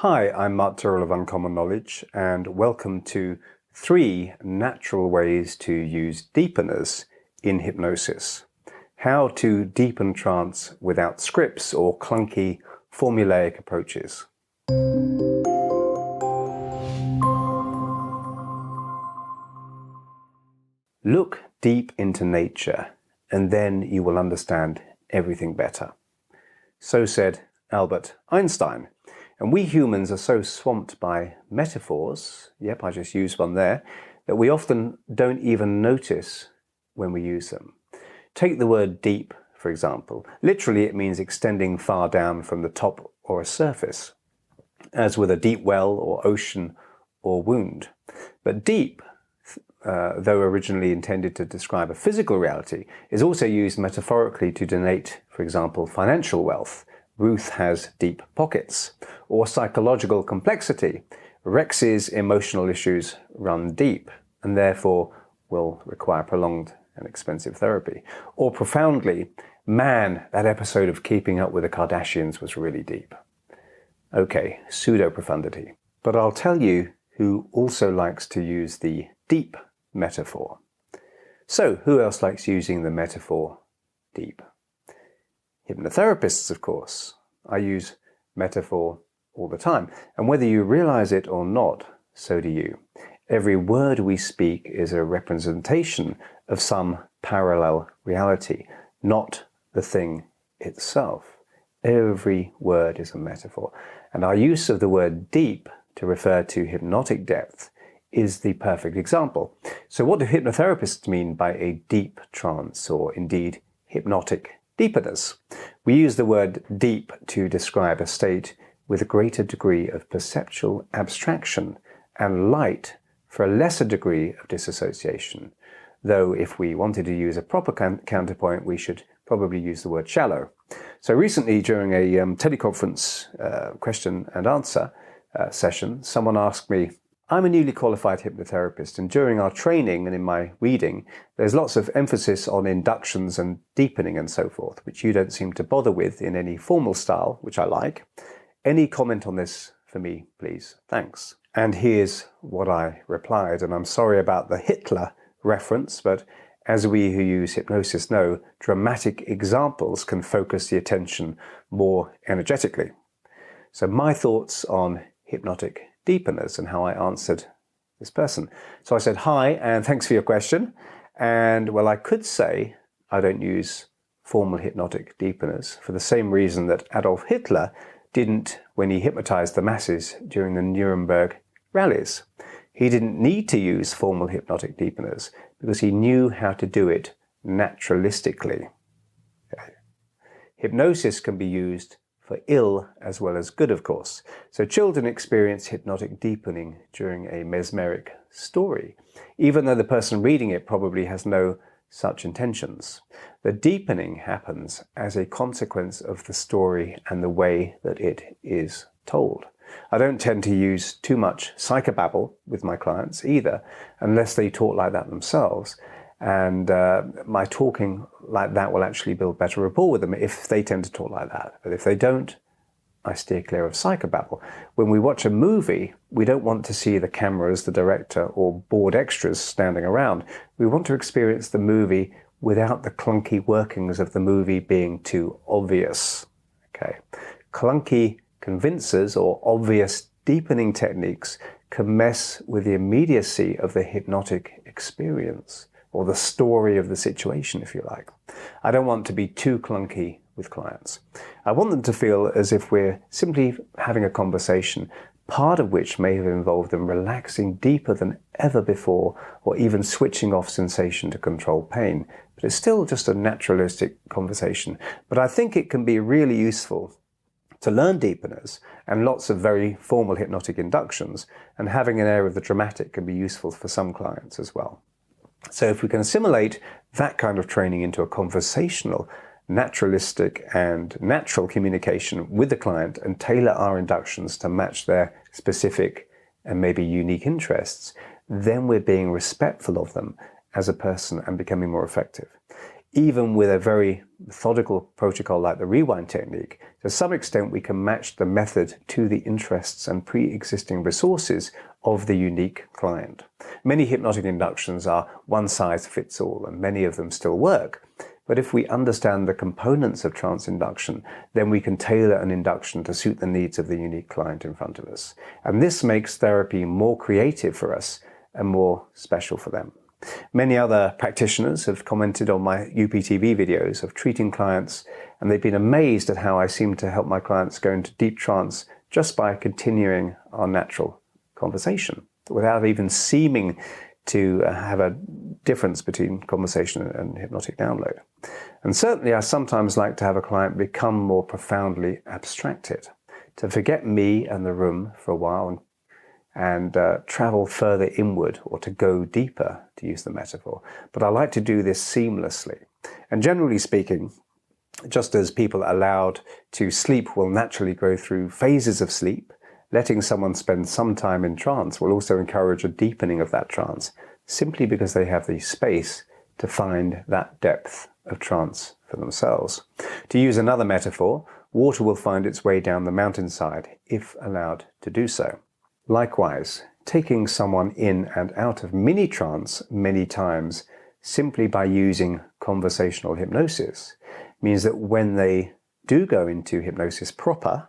Hi, I'm Tyrrell of Uncommon Knowledge, and welcome to 3 natural ways to use deepeners in hypnosis. How to deepen trance without scripts or clunky, formulaic approaches. Look deep into nature, and then you will understand everything better. So said Albert Einstein. And we humans are so swamped by metaphors, yep, I just used one there, that we often don't even notice when we use them. Take the word deep, for example. Literally, it means extending far down from the top or a surface, as with a deep well or ocean or wound. But deep, though originally intended to describe a physical reality, is also used metaphorically to denote, for example, financial wealth. Ruth has deep pockets. Or psychological complexity. Rex's emotional issues run deep and therefore will require prolonged and expensive therapy. Or profoundly, man, that episode of Keeping Up with the Kardashians was really deep. Okay, pseudo-profundity. But I'll tell you who also likes to use the deep metaphor. So, who else likes using the metaphor deep? Hypnotherapists, of course. I use metaphor all the time. And whether you realize it or not, so do you. Every word we speak is a representation of some parallel reality, not the thing itself. Every word is a metaphor. And our use of the word deep to refer to hypnotic depth is the perfect example. So what do hypnotherapists mean by a deep trance, or indeed hypnotic deepeners? We use the word deep to describe a state with a greater degree of perceptual abstraction and light for a lesser degree of disassociation. Though if we wanted to use a proper counterpoint, we should probably use the word shallow. So recently, during a teleconference question and answer session, someone asked me, I'm a newly qualified hypnotherapist, and during our training and in my reading, there's lots of emphasis on inductions and deepening and so forth, which you don't seem to bother with in any formal style, which I like. Any comment on this for me, please? Thanks. And here's what I replied, and I'm sorry about the Hitler reference, but as we who use hypnosis know, dramatic examples can focus the attention more energetically. So my thoughts on hypnotic deepeners and how I answered this person. So I said, hi, and thanks for your question. And well, I could say I don't use formal hypnotic deepeners for the same reason that Adolf Hitler didn't when he hypnotized the masses during the Nuremberg rallies. He didn't need to use formal hypnotic deepeners because he knew how to do it naturalistically. Okay. Hypnosis can be used for ill as well as good, of course. So children experience hypnotic deepening during a mesmeric story, even though the person reading it probably has no such intentions. The deepening happens as a consequence of the story and the way that it is told. I don't tend to use too much psychobabble with my clients either, unless they talk like that themselves. And my talking like that will actually build better rapport with them if they tend to talk like that. But if they don't, I steer clear of psychobabble. When we watch a movie, we don't want to see the cameras, the director, or bored extras standing around. We want to experience the movie without the clunky workings of the movie being too obvious. Okay, clunky convincers or obvious deepening techniques can mess with the immediacy of the hypnotic experience, or the story of the situation, if you like. I don't want to be too clunky with clients. I want them to feel as if we're simply having a conversation, part of which may have involved them relaxing deeper than ever before, or even switching off sensation to control pain. But it's still just a naturalistic conversation. But I think it can be really useful to learn deepeners and lots of very formal hypnotic inductions, and having an air of the dramatic can be useful for some clients as well. So if we can assimilate that kind of training into a conversational, naturalistic and natural communication with the client and tailor our inductions to match their specific and maybe unique interests, then we're being respectful of them as a person and becoming more effective. Even with a very methodical protocol like the rewind technique, to some extent we can match the method to the interests and pre-existing resources of the unique client. Many hypnotic inductions are one size fits all, and many of them still work. But if we understand the components of trance induction, then we can tailor an induction to suit the needs of the unique client in front of us. And this makes therapy more creative for us and more special for them. Many other practitioners have commented on my UPTV videos of treating clients, and they've been amazed at how I seem to help my clients go into deep trance just by continuing our natural conversation, without even seeming to have a difference between conversation and hypnotic download. And certainly I sometimes like to have a client become more profoundly abstracted, to forget me and the room for a while and travel further inward, or to go deeper, to use the metaphor. But I like to do this seamlessly. And generally speaking, just as people allowed to sleep will naturally go through phases of sleep, letting someone spend some time in trance will also encourage a deepening of that trance, simply because they have the space to find that depth of trance for themselves. To use another metaphor, water will find its way down the mountainside if allowed to do so. Likewise, taking someone in and out of mini trance many times simply by using conversational hypnosis means that when they do go into hypnosis proper,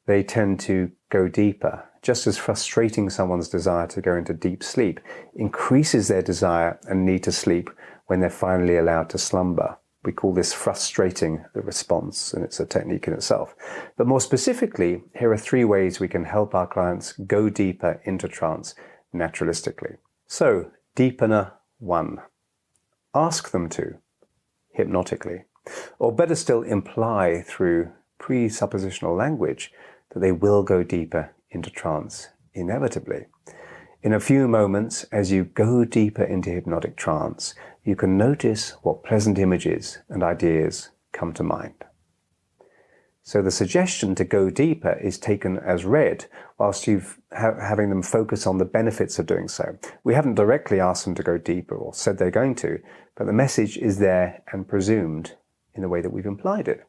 they tend to go deeper, just as frustrating someone's desire to go into deep sleep increases their desire and need to sleep when they're finally allowed to slumber. We call this frustrating the response, and it's a technique in itself. But more specifically, here are 3 ways we can help our clients go deeper into trance naturalistically. So, deepener 1. Ask them to, hypnotically. Or better still, imply through presuppositional language that they will go deeper into trance inevitably. In a few moments, as you go deeper into hypnotic trance, you can notice what pleasant images and ideas come to mind. So the suggestion to go deeper is taken as read, whilst you've having them focus on the benefits of doing so. We haven't directly asked them to go deeper or said they're going to, but the message is there and presumed in the way that we've implied it.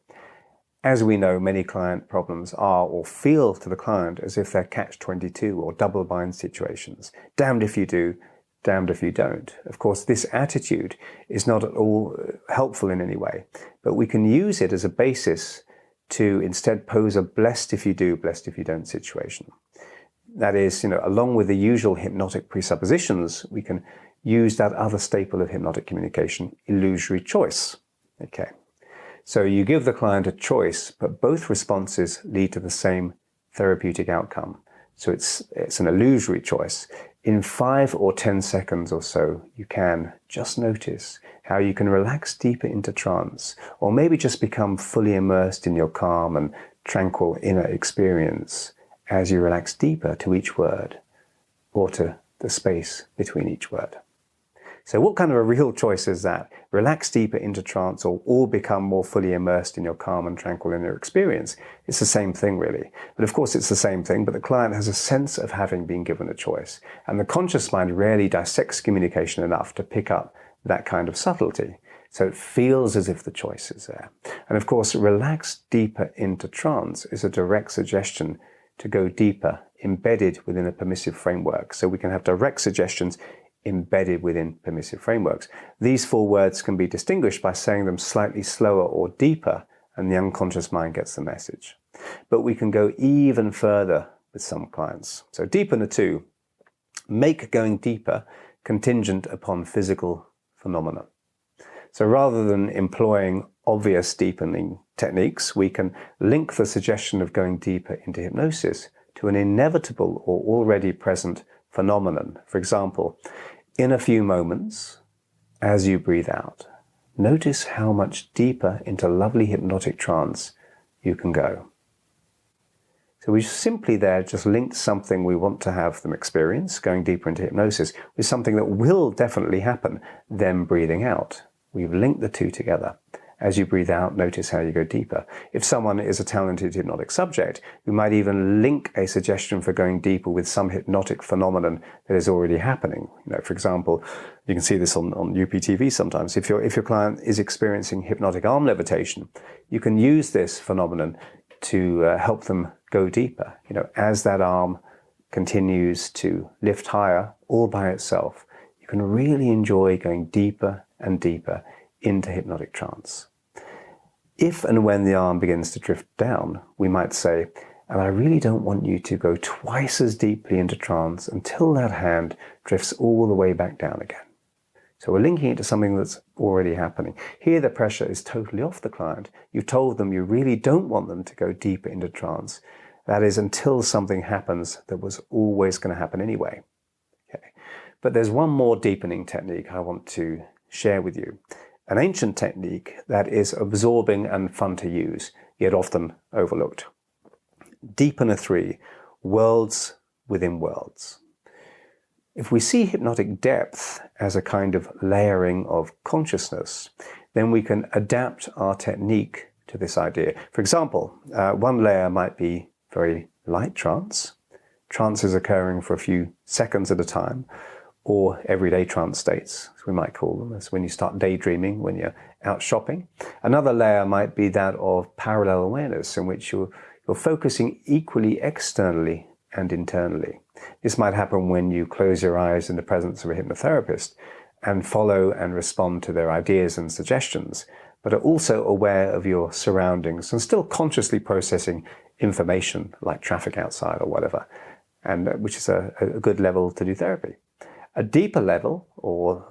As we know, many client problems are or feel to the client as if they're catch-22 or double-bind situations. Damned if you do, damned if you don't. Of course, this attitude is not at all helpful in any way, but we can use it as a basis to instead pose a blessed if you do, blessed if you don't situation. That is, along with the usual hypnotic presuppositions, we can use that other staple of hypnotic communication, illusory choice. Okay. So you give the client a choice, but both responses lead to the same therapeutic outcome. So it's an illusory choice. In 5 or 10 seconds or so, you can just notice how you can relax deeper into trance, or maybe just become fully immersed in your calm and tranquil inner experience as you relax deeper to each word, or to the space between each word. So what kind of a real choice is that? Relax deeper into trance or become more fully immersed in your calm and tranquil inner experience? It's the same thing, really. But of course it's the same thing, but the client has a sense of having been given a choice. And the conscious mind rarely dissects communication enough to pick up that kind of subtlety. So it feels as if the choice is there. And of course, relax deeper into trance is a direct suggestion to go deeper, embedded within a permissive framework. So we can have direct suggestions embedded within permissive frameworks. These 4 words can be distinguished by saying them slightly slower or deeper, and the unconscious mind gets the message. But we can go even further with some clients. So deepener 2, make going deeper contingent upon physical phenomena. So rather than employing obvious deepening techniques, we can link the suggestion of going deeper into hypnosis to an inevitable or already present phenomenon. For example, in a few moments, as you breathe out, notice how much deeper into lovely hypnotic trance you can go. So we simply there just linked something we want to have them experience, going deeper into hypnosis, with something that will definitely happen, them breathing out. We've linked the 2 together. As you breathe out, notice how you go deeper. If someone is a talented hypnotic subject, we might even link a suggestion for going deeper with some hypnotic phenomenon that is already happening. For example, you can see this on UPTV sometimes. If your client is experiencing hypnotic arm levitation, you can use this phenomenon to help them go deeper. As that arm continues to lift higher all by itself, you can really enjoy going deeper and deeper into hypnotic trance. If and when the arm begins to drift down, we might say, and I really don't want you to go twice as deeply into trance until that hand drifts all the way back down again. So we're linking it to something that's already happening. Here the pressure is totally off the client. You've told them you really don't want them to go deeper into trance. That is until something happens that was always going to happen anyway. Okay. But there's one more deepening technique I want to share with you. An ancient technique that is absorbing and fun to use, yet often overlooked. Deepener 3, worlds within worlds. If we see hypnotic depth as a kind of layering of consciousness, then we can adapt our technique to this idea. For example, one layer might be very light trance. Trance is occurring for a few seconds at a time, or everyday trance states, as we might call them. That's when you start daydreaming, when you're out shopping. Another layer might be that of parallel awareness, in which you're focusing equally externally and internally. This might happen when you close your eyes in the presence of a hypnotherapist and follow and respond to their ideas and suggestions, but are also aware of your surroundings and still consciously processing information like traffic outside or whatever, and which is a good level to do therapy. A deeper level or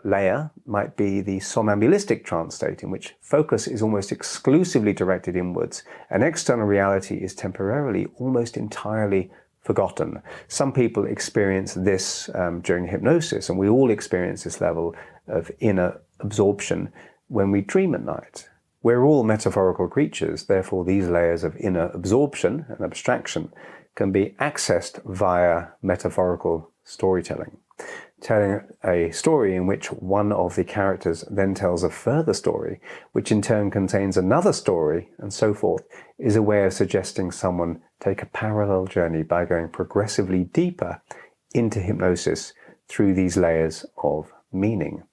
layer might be the somnambulistic trance state, in which focus is almost exclusively directed inwards and external reality is temporarily, almost entirely forgotten. Some people experience this during hypnosis, and we all experience this level of inner absorption when we dream at night. We're all metaphorical creatures, therefore these layers of inner absorption and abstraction can be accessed via metaphorical storytelling. Telling a story in which one of the characters then tells a further story, which in turn contains another story, and so forth, is a way of suggesting someone take a parallel journey by going progressively deeper into hypnosis through these layers of meaning.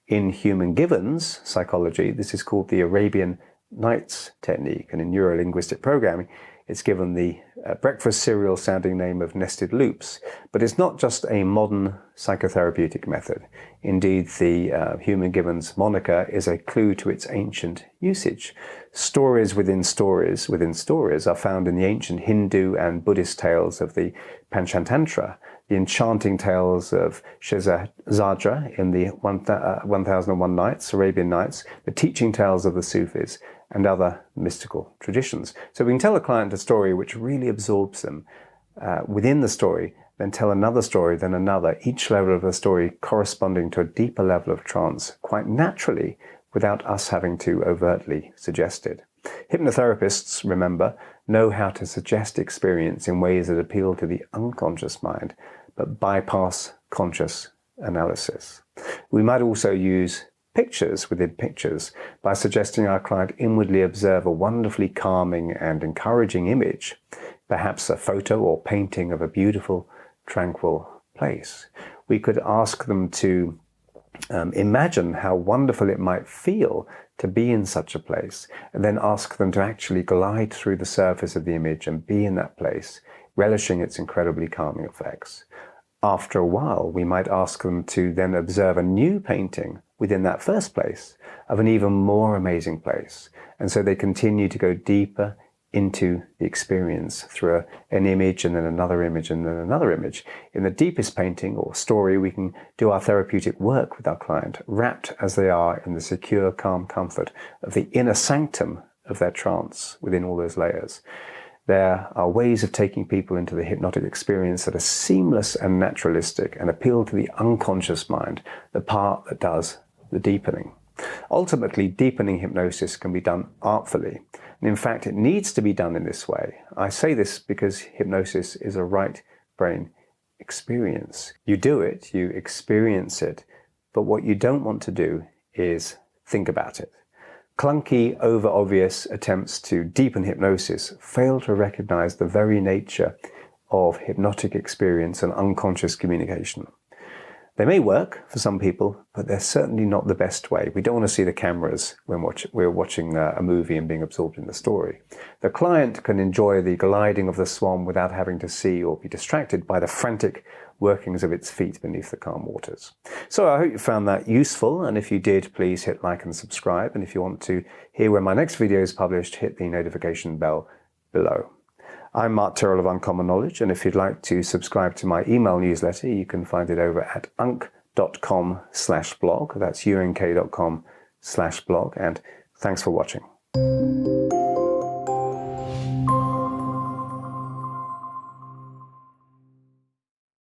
In human givens psychology, this is called the Arabian Nights technique, and in neuro-linguistic programming, it's given the breakfast cereal sounding name of nested loops. But it's not just a modern psychotherapeutic method. Indeed, the human givens moniker is a clue to its ancient usage. Stories within stories within stories are found in the ancient Hindu and Buddhist tales of the Panchatantra, the enchanting tales of Shehrazad in the 1001 Nights, Arabian Nights, the teaching tales of the Sufis, and other mystical traditions. So we can tell a client a story which really absorbs them within the story, then tell another story, then another, each level of the story corresponding to a deeper level of trance, quite naturally, without us having to overtly suggest it. Hypnotherapists, remember, know how to suggest experience in ways that appeal to the unconscious mind, but bypass conscious analysis. We might also use pictures within pictures by suggesting our client inwardly observe a wonderfully calming and encouraging image, perhaps a photo or painting of a beautiful, tranquil place. We could ask them to imagine how wonderful it might feel to be in such a place, and then ask them to actually glide through the surface of the image and be in that place, relishing its incredibly calming effects. After a while, we might ask them to then observe a new painting within that first place of an even more amazing place. And so they continue to go deeper into the experience through an image and then another image and then another image. In the deepest painting or story, we can do our therapeutic work with our client, wrapped as they are in the secure, calm comfort of the inner sanctum of their trance within all those layers. There are ways of taking people into the hypnotic experience that are seamless and naturalistic and appeal to the unconscious mind, the part that does the deepening. Ultimately, deepening hypnosis can be done artfully. And in fact, it needs to be done in this way. I say this because hypnosis is a right brain experience. You do it, you experience it, but what you don't want to do is think about it. Clunky, over-obvious attempts to deepen hypnosis fail to recognize the very nature of hypnotic experience and unconscious communication. They may work for some people, but they're certainly not the best way. We don't want to see the cameras when we're watching a movie and being absorbed in the story. The client can enjoy the gliding of the swan without having to see or be distracted by the frantic workings of its feet beneath the calm waters. So I hope you found that useful, and if you did, please hit like and subscribe. And if you want to hear when my next video is published, hit the notification bell below. I'm Mark Tyrrell of Uncommon Knowledge, and if you'd like to subscribe to my email newsletter, you can find it over at unk.com/blog. That's unk.com/blog, and thanks for watching.